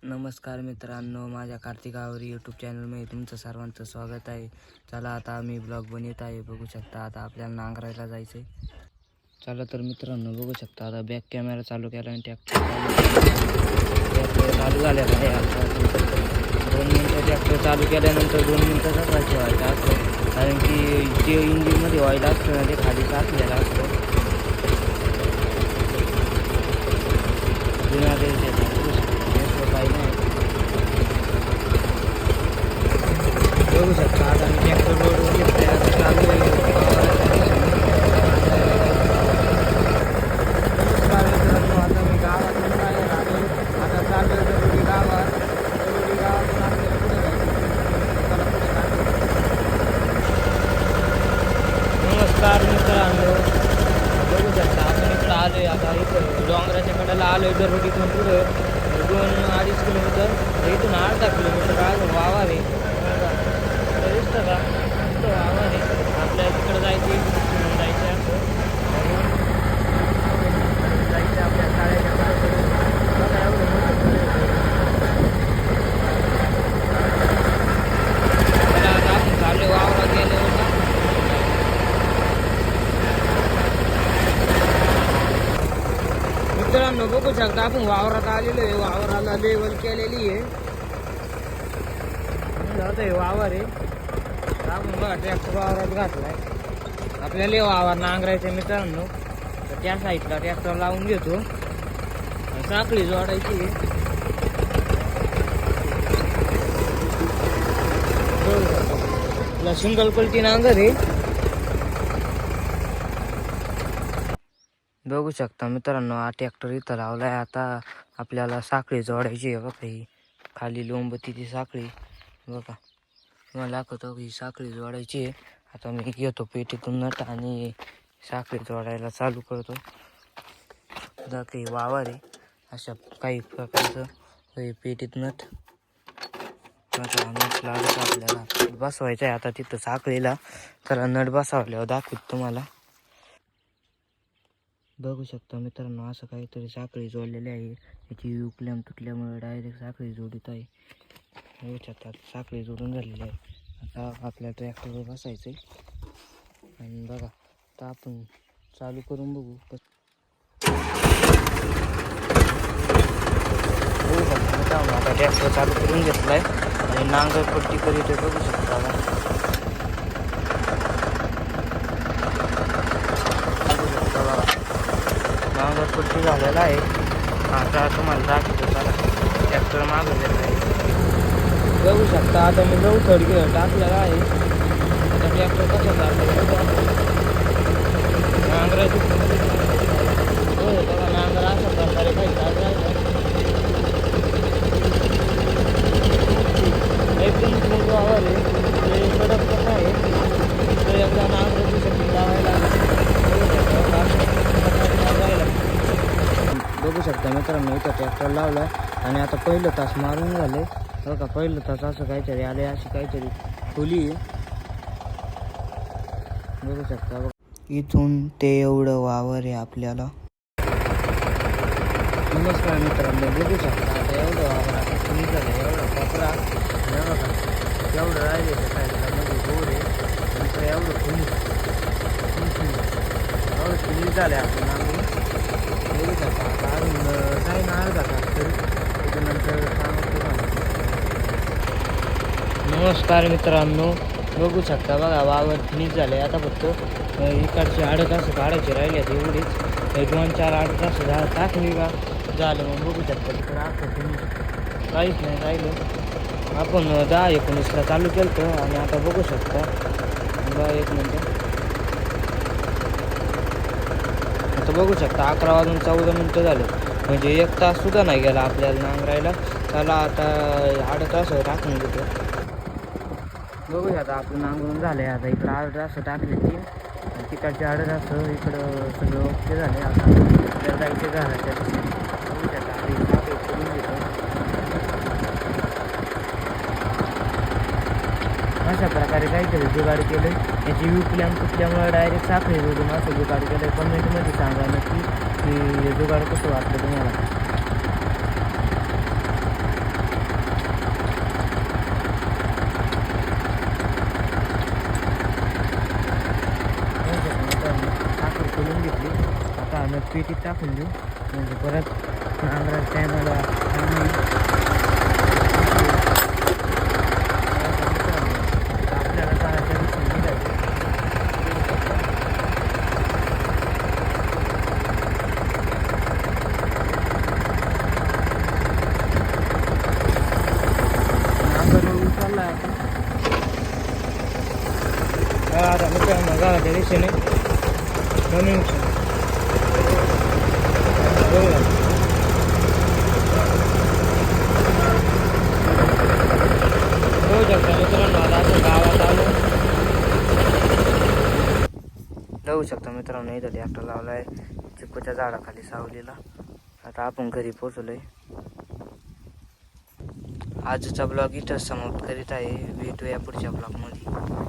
नमस्कार मित्रांनो, माझ्या कार्तिक आवरी यूट्यूब चॅनलमध्ये तुमचं सर्वांचं स्वागत आहे. चला आता आम्ही ब्लॉग बनवत आहे. बघू शकता आता आपल्याला नांगरायला जायचं आहे. चला तर मित्रांनो बघू शकता आता बॅक कॅमेरा चालू केला आणि ट्रॅक्टर चालू झालेला आहे. आता 2 मिनटं ट्रॅक्टर चालू केल्यानंतर 2 मिनटं कसं ठेवायचं असतं, कारण की जे इंजिनमध्ये ऑइल असतं ना ते खाली टाकलेलं असतं. काही नाही बघू शकता आता मी ट्रॅक्टर रोडवर घेतला आता चालू आहे. आता मी गावात आता चालू आहे दरोडी गावात. दरोडी गावातून आपल्याला पुढे जायचं. नमस्कार मित्रांनो, बघू शकता आपण इकडं आलो आहे. आता इथं डोंगराच्या कडेला आलो आहे. दरोडीतून पुढं 2-2.5 किलोमीटर, इथून 8-10 किलोमीटर आज वावर आहे. दिसतं का तो वावर आहे. आपल्याला तिकडं जायचं जायचं असं जायचं आपल्या शाळेच्या बघा एवढं आता आपण चालले वावरात गेले होता. मित्रांनो बघू शकता आपण वावरात आलेलो आहे. वावराला लेवल केलेली आहे. वावर आहे. आपण बघा ट्रॅक्टर वावरात घातलाय. आपल्याला वावर नांगरायचं मित्रांनो, तर त्या साईडला ट्रॅक्टर लावून घेतो. साखळी जोडायची. सिंगल पलटी नांगर आहे. बघू शकता मित्रांनो हा ट्रॅक्टर इथं लावलाय. आता आपल्याला साखळी जोडायची आहे. बघा ही खाली लोंबतीची साखळी बघा मला दाखवतो. ही साखळी जोडायची आहे. आता मी घेतो पेटीतून नट आणि साखळी जोडायला चालू करतो. काही वावर आहे अशा काही प्रकारचं पेटीत नट नट लागत आपल्याला बसवायचं आहे. आता तिथं साखळीला त्याला नट बसवल्यावर दाखवतो तुम्हाला. बघू शकता मित्रांनो असं काहीतरी साखळी जोडलेली आहे. याची उकल्याम तुटल्यामुळे डायरेक्ट साखळी जोडीत आहे. बघू शकता साखळी जोडून झालेली आहे. आता आपल्या ट्रॅक्टरवर बसायचं आहे आणि बघा आता आपण चालू करून बघू. बघू शकता मित्रांनो आता ट्रॅक्टर चालू करून घेतला आहे आणि नांगर पट्टी करीत बघू शकता. नांगर पट्टी झालेला आहे. आता तुम्हाला दाखवतो. चला ट्रॅक्टर मागवलेला आहे. बघू शकता आता मी चौथड टाकलेला आहे. आता ट्रॅक्टर कसं चालतं नांगराची हो बघा नांगर अशा प्रकारे काही चालू एकदम स्मूथ वावर आहे. ते कडक कसं आहे तर एकदा नांगराची शक्ती लावायला बघू शकता मित्रांनो इथं ट्रॅक्टर लावला आणि आता पहिलं तास मारून झाले. बघा पहिलं तास असं काहीतरी आले अशी काहीतरी खोली आहे. बघू शकता बघा इथून ते एवढं वावर आहे आपल्याला. नमस्कार मित्रांनो बघू शकता आता एवढं वावर आता खुली झालं. एवढा कपडा बघा एवढं राहिले त्या साईडला मध्ये गोर आहे. नंतर एवढं खुली एवढं खुली झालं आपण आम्ही बघू शकता. आता अजून काही नाही जातात तरी त्याच्यानंतर सांगतो. नमस्कार मित्रांनो बघू शकता बघा वावर फिनिश झाले. आता फक्त इकडचे 8 तास काढायचे राहिले एवढीच 2-4 8 तास टाकली का झालं. मग बघू शकता तिकडं आता फिनिश काहीच नाही राहिलं. आपण 10-19ला चालू केलं आणि आता बघू शकता बघा 1 मिनटं. आता बघू शकता 11 वाजून 14 मिनटं झालं. म्हणजे 1 तास सुद्धा नाही गेला आपल्याला नांगरायला. त्याला आता 8 तास टाकून देतो. बघू शकता आपलं नांगरून झालं आहे. आता इकडं 8 तास टाकले ती आणि तिकडचे 8 तास इकडं सगळं ओके झाले. आता आपल्याला जायचे घराच्या बघू शकता आपण करून घेतो. अशा प्रकारे काहीतरी जुगाड केलं. याची विकल्याम तुटल्यामुळे डायरेक्ट साखळी जोडून असं जुगाड केलं. कमेंटमध्ये सांगा नक्की की हे जुगाड कसं वाटलं तुम्हाला. टाकून देऊ म्हणजे परत नांगराच्या टायमाला आपल्याला चालायच्या दिसून निघायचं. नांगर चाललाय आता मित्रांनो गावाच्या दिशेने कमी होऊ शकता मित्रांनो. आता आपण गावात आलो जाऊ शकता मित्रांनो. इथं ट्रॅक्टर लावला आहे चिकूच्या झाडाखाली सावलीला. आता आपण घरी पोचलोय. आजचा ब्लॉग इथंच समाप्त करीत आहे. भेटूया पुढच्या ब्लॉगमध्ये.